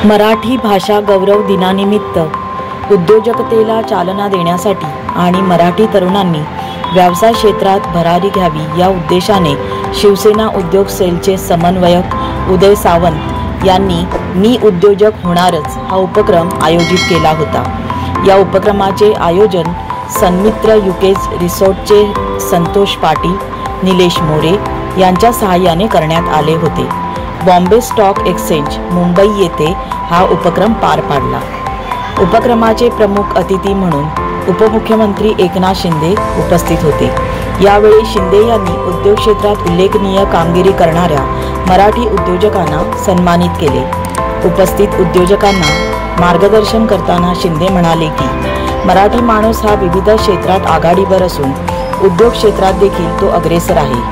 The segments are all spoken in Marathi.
मराठी भाषा गौरव दिनानिमित्त उद्योजकतेला चालना देण्यासाठी आणि मराठी तरुणांनी व्यवसाय क्षेत्रात भरारी घ्यावी या उद्देशाने शिवसेना उद्योग सेलचे समन्वयक उदय सावंत यांनी मी उद्योजक होणारच हा उपक्रम आयोजित केला होता। या उपक्रमाचे आयोजन सन्मित्र युकेज रिसोर्टचे संतोष पाटील, निलेश मोरे यांच्या सहाय्याने करण्यात आले होते। बॉम्बे स्टॉक एक्सचेंज मुंबई येथे हा उपक्रम पार पाडला। उपक्रमाचे प्रमुख अतिथी म्हणून उपमुख्यमंत्री एकनाथ शिंदे उपस्थित होते। यावेळी शिंदे यांनी उद्योग क्षेत्रात उल्लेखनीय कामगिरी करणाऱ्या मराठी उद्योजकांना सन्मानित केले। उपस्थित उद्योजकांना मार्गदर्शन करताना शिंदे म्हणाले की मराठी माणूस हा विविध क्षेत्रात आघाडीवर असून उद्योग क्षेत्रात देखील तो अग्रेसर आहे।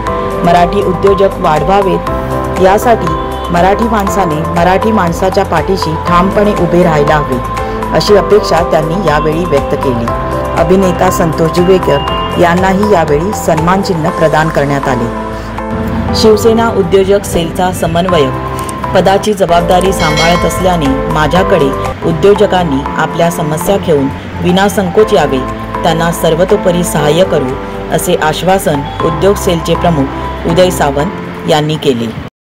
मराठी उद्योजक वाढवावेत यासाठी मराठी माणसाने मराठी माणसाच्या पाठीशी ठामपणे उभे राहायला हवे अशी अपेक्षा त्यांनी यावेळी व्यक्त केली। अभिनेता संतोष जुवेकर यांनाही यावेळी सन्मान चिन्ह प्रदान करण्यात आले। शिवसेना उद्योजक सेलचा समन्वयक पदाची जबाबदारी सांभाळत असल्याने माझ्याकडे उद्योजकांनी आपल्या समस्या घेऊन विनासंकोच यावे, त्यांना सर्वतोपरी सहाय्य करू असे आश्वासन उद्योग सेलचे प्रमुख उदय सावंत यांनी केले।